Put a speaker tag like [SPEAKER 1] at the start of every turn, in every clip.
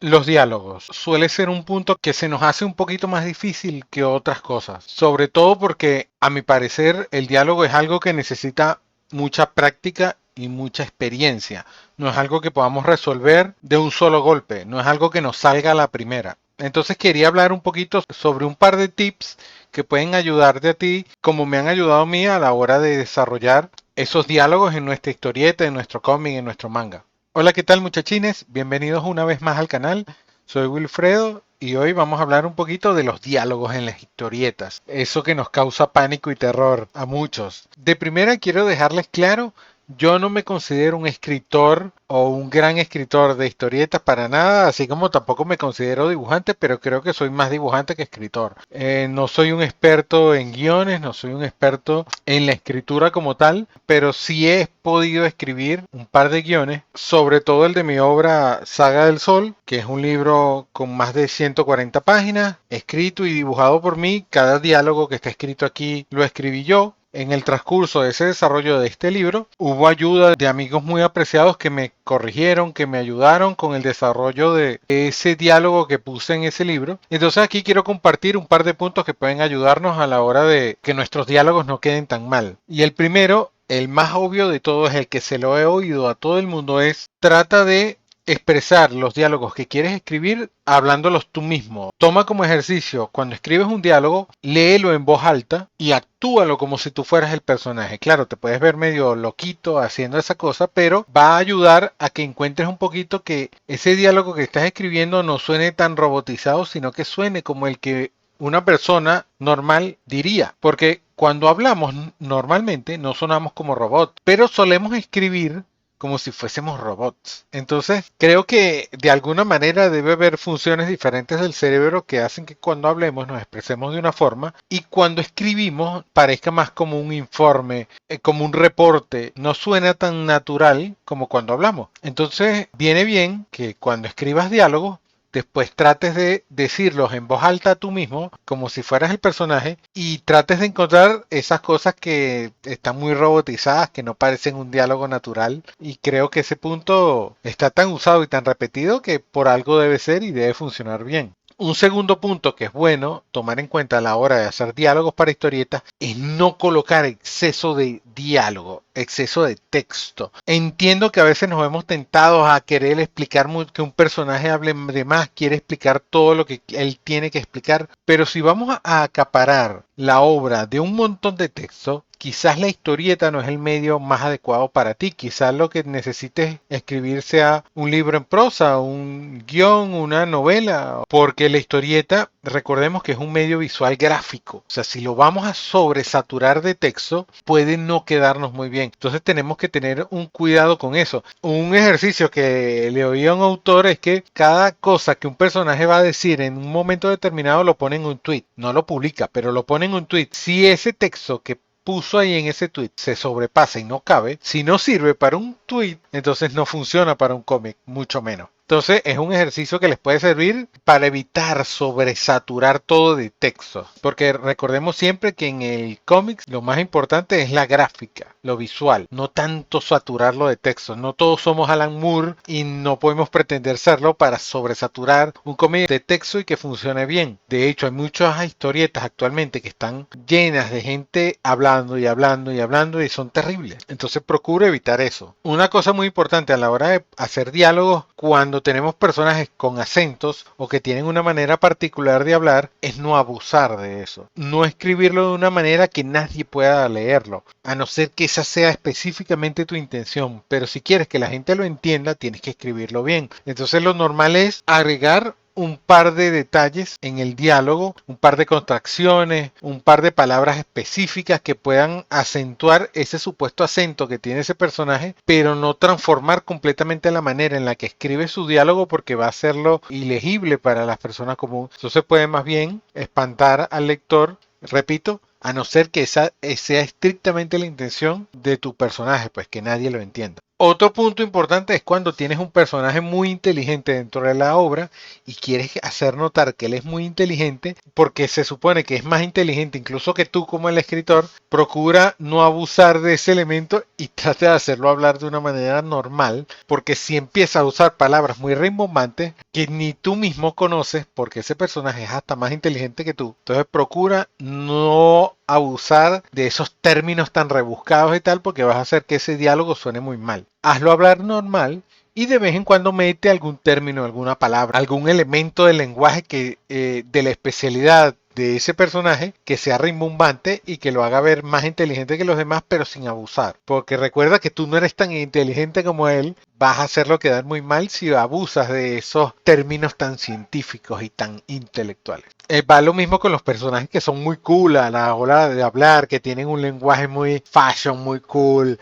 [SPEAKER 1] Los diálogos suele ser un punto que se nos hace un poquito más difícil que otras cosas, sobre todo porque a mi parecer el diálogo es algo que necesita mucha práctica y mucha experiencia. No es algo que podamos resolver de un solo golpe, no es algo que nos salga a la primera. Entonces quería hablar un poquito sobre un par de tips que pueden ayudarte a ti, como me han ayudado a mí a la hora de desarrollar esos diálogos en nuestra historieta, en nuestro cómic, en nuestro manga. Hola, ¿qué tal muchachines? Bienvenidos una vez más al canal. Soy Wilfredo y hoy vamos a hablar un poquito de los diálogos en las historietas. Eso que nos causa pánico y terror a muchos. De primera quiero dejarles claro, yo no me considero un escritor o un gran escritor de historietas para nada, así como tampoco me considero dibujante, pero creo que soy más dibujante que escritor. No soy un experto en guiones, no soy un experto en la escritura como tal, pero sí he podido escribir un par de guiones, sobre todo el de mi obra Saga del Sol, que es un libro con más de 140 páginas, escrito y dibujado por mí. Cada diálogo que está escrito aquí lo escribí yo. En el transcurso de ese desarrollo de este libro, hubo ayuda de amigos muy apreciados que me corrigieron, que me ayudaron con el desarrollo de ese diálogo que puse en ese libro. Entonces aquí quiero compartir un par de puntos que pueden ayudarnos a la hora de que nuestros diálogos no queden tan mal. Y el primero, el más obvio de todos, el que se lo he oído a todo el mundo, es trata de expresar los diálogos que quieres escribir hablándolos tú mismo. Toma como ejercicio, cuando escribes un diálogo, léelo en voz alta y actúalo como si tú fueras el personaje. Claro, te puedes ver medio loquito haciendo esa cosa, pero va a ayudar a que encuentres un poquito que ese diálogo que estás escribiendo no suene tan robotizado, sino que suene como el que una persona normal diría. Porque cuando hablamos normalmente no sonamos como robots, pero solemos escribir como si fuésemos robots. Entonces, creo que de alguna manera debe haber funciones diferentes del cerebro que hacen que cuando hablemos nos expresemos de una forma y cuando escribimos parezca más como un informe, como un reporte. No suena tan natural como cuando hablamos. Entonces, viene bien que cuando escribas diálogos después trates de decirlos en voz alta tú mismo, como si fueras el personaje, y trates de encontrar esas cosas que están muy robotizadas, que no parecen un diálogo natural. Y creo que ese punto está tan usado y tan repetido que por algo debe ser y debe funcionar bien. Un segundo punto que es bueno tomar en cuenta a la hora de hacer diálogos para historietas es no colocar exceso de diálogo, exceso de texto. Entiendo que a veces nos vemos tentados a querer explicar que un personaje hable de más, quiere explicar todo lo que él tiene que explicar, pero si vamos a acaparar la obra de un montón de texto, quizás la historieta no es el medio más adecuado para ti. Quizás lo que necesites escribir sea un libro en prosa, un guión, una novela, porque la historieta, recordemos que es un medio visual gráfico. O sea, si lo vamos a sobresaturar de texto, puede no quedarnos muy bien. Entonces tenemos que tener un cuidado con eso. Un ejercicio que le oí a un autor es que cada cosa que un personaje va a decir en un momento determinado lo pone en un tweet. No lo publica, pero lo pone en un tweet. Si ese texto que puso ahí en ese tweet se sobrepasa y no cabe, si no sirve para un tweet, entonces no funciona para un cómic, mucho menos. Entonces es un ejercicio que les puede servir para evitar sobresaturar todo de texto. Porque recordemos siempre que en el cómic lo más importante es la gráfica, lo visual, no tanto saturarlo de texto. No todos somos Alan Moore y no podemos pretender serlo para sobresaturar un cómic de texto y que funcione bien. De hecho, hay muchas historietas actualmente que están llenas de gente hablando y hablando y hablando y son terribles. Entonces procuro evitar eso. Una cosa muy importante a la hora de hacer diálogos, cuando tenemos personajes con acentos o que tienen una manera particular de hablar, es no abusar de eso. No escribirlo de una manera que nadie pueda leerlo, a no ser que esa sea específicamente tu intención. Pero si quieres que la gente lo entienda, tienes que escribirlo bien. Entonces lo normal es agregar un par de detalles en el diálogo, un par de contracciones, un par de palabras específicas que puedan acentuar ese supuesto acento que tiene ese personaje, pero no transformar completamente la manera en la que escribe su diálogo porque va a hacerlo ilegible para las personas comunes. Eso se puede más bien espantar al lector, repito, a no ser que esa sea estrictamente la intención de tu personaje, pues que nadie lo entienda. Otro punto importante es cuando tienes un personaje muy inteligente dentro de la obra y quieres hacer notar que él es muy inteligente porque se supone que es más inteligente incluso que tú como el escritor, procura no abusar de ese elemento y trata de hacerlo hablar de una manera normal, porque si empieza a usar palabras muy rimbombantes que ni tú mismo conoces porque ese personaje es hasta más inteligente que tú, entonces procura no abusar de esos términos tan rebuscados y tal porque vas a hacer que ese diálogo suene muy mal. Hazlo hablar normal y de vez en cuando mete algún término, alguna palabra, algún elemento del lenguaje que de la especialidad de ese personaje que sea rimbombante y que lo haga ver más inteligente que los demás, pero sin abusar. Porque recuerda que tú no eres tan inteligente como él, vas a hacerlo quedar muy mal si abusas de esos términos tan científicos y tan intelectuales. Va lo mismo con los personajes que son muy cool a la hora de hablar, que tienen un lenguaje muy fashion, muy cool.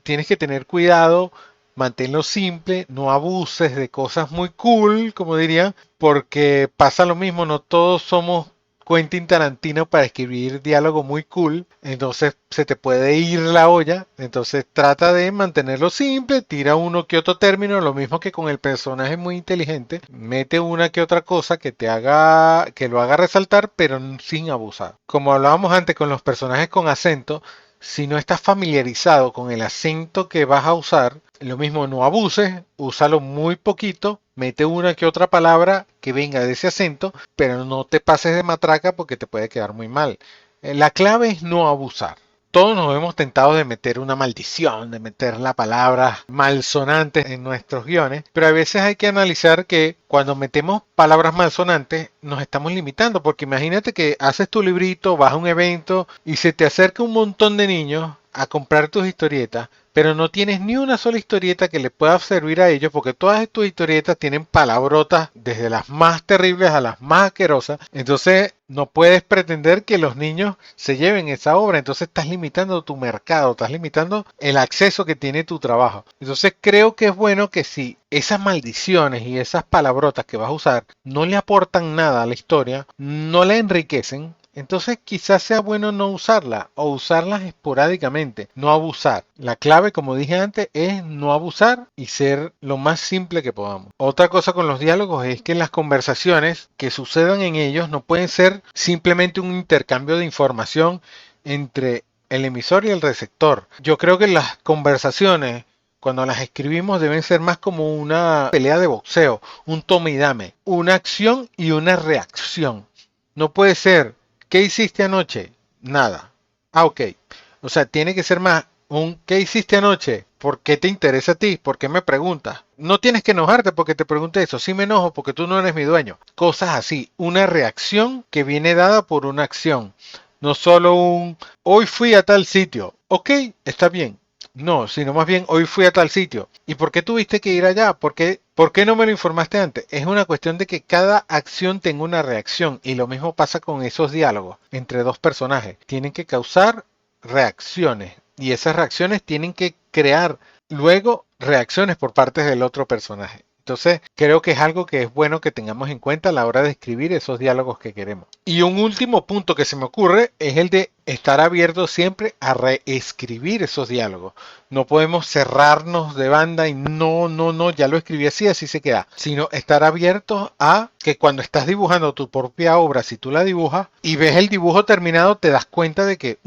[SPEAKER 1] Tienes que tener cuidado, manténlo simple, no abuses de cosas muy cool, como diría, porque pasa lo mismo, no todos somos Quentin Tarantino para escribir diálogo muy cool, entonces se te puede ir la olla, entonces trata de mantenerlo simple, tira uno que otro término, lo mismo que con el personaje muy inteligente, mete una que otra cosa que te haga, que lo haga resaltar, pero sin abusar. Como hablábamos antes con los personajes con acento, si no estás familiarizado con el acento que vas a usar, lo mismo no abuses, úsalo muy poquito, mete una que otra palabra que venga de ese acento, pero no te pases de matraca porque te puede quedar muy mal. La clave es no abusar. Todos nos hemos tentado de meter una maldición, de meter la palabra malsonantes en nuestros guiones, pero a veces hay que analizar que cuando metemos palabras malsonantes nos estamos limitando, porque imagínate que haces tu librito, vas a un evento y se te acerca un montón de niños a comprar tus historietas, pero no tienes ni una sola historieta que le pueda servir a ellos porque todas tus historietas tienen palabrotas desde las más terribles a las más asquerosas. Entonces no puedes pretender que los niños se lleven esa obra. Entonces estás limitando tu mercado, estás limitando el acceso que tiene tu trabajo. Entonces creo que es bueno que si esas maldiciones y esas palabrotas que vas a usar no le aportan nada a la historia, no la enriquecen, entonces quizás sea bueno no usarla o usarlas esporádicamente, no abusar. La clave, como dije antes, es no abusar y ser lo más simple que podamos. Otra cosa con los diálogos es que las conversaciones que sucedan en ellos no pueden ser simplemente un intercambio de información entre el emisor y el receptor. Yo creo que las conversaciones cuando las escribimos deben ser más como una pelea de boxeo, un toma y dame, una acción y una reacción. No puede ser, ¿qué hiciste anoche? Nada. Ah, ok. O sea, tiene que ser más un ¿qué hiciste anoche? ¿Por qué te interesa a ti? ¿Por qué me preguntas? No tienes que enojarte porque te pregunte eso. Sí me enojo porque tú no eres mi dueño. Cosas así. Una reacción que viene dada por una acción. No solo un hoy fui a tal sitio. Ok, está bien. No, sino más bien hoy fui a tal sitio. ¿Y por qué tuviste que ir allá? ¿Por qué no me lo informaste antes? Es una cuestión de que cada acción tenga una reacción y lo mismo pasa con esos diálogos entre dos personajes. Tienen que causar reacciones y esas reacciones tienen que crear luego reacciones por parte del otro personaje. Entonces, creo que es algo que es bueno que tengamos en cuenta a la hora de escribir esos diálogos que queremos. Y un último punto que se me ocurre es el de estar abierto siempre a reescribir esos diálogos. No podemos cerrarnos de banda y no, ya lo escribí así, así se queda. Sino estar abiertos a que cuando estás dibujando tu propia obra, si tú la dibujas y ves el dibujo terminado, te das cuenta de que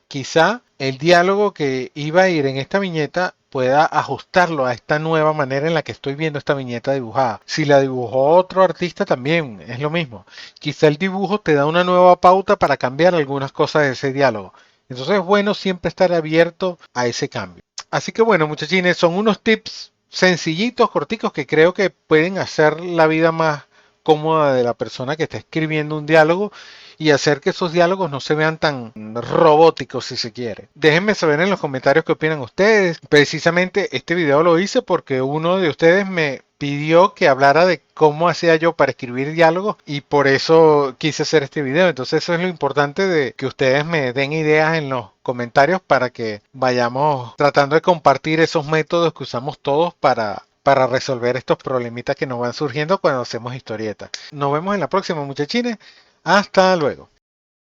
[SPEAKER 1] quizá el diálogo que iba a ir en esta viñeta pueda ajustarlo a esta nueva manera en la que estoy viendo esta viñeta dibujada. Si la dibujó otro artista también es lo mismo. Quizá el dibujo te da una nueva pauta para cambiar algunas cosas de ese diálogo. Entonces es bueno siempre estar abierto a ese cambio. Así que bueno, muchachines, son unos tips sencillitos, corticos, que creo que pueden hacer la vida más cómoda de la persona que está escribiendo un diálogo y hacer que esos diálogos no se vean tan robóticos si se quiere. Déjenme saber en los comentarios qué opinan ustedes. Precisamente este video lo hice porque uno de ustedes me pidió que hablara de cómo hacía yo para escribir diálogos y por eso quise hacer este video. Entonces eso es lo importante de que ustedes me den ideas en los comentarios para que vayamos tratando de compartir esos métodos que usamos todos para resolver estos problemitas que nos van surgiendo cuando hacemos historietas. Nos vemos en la próxima, muchachines. Hasta luego.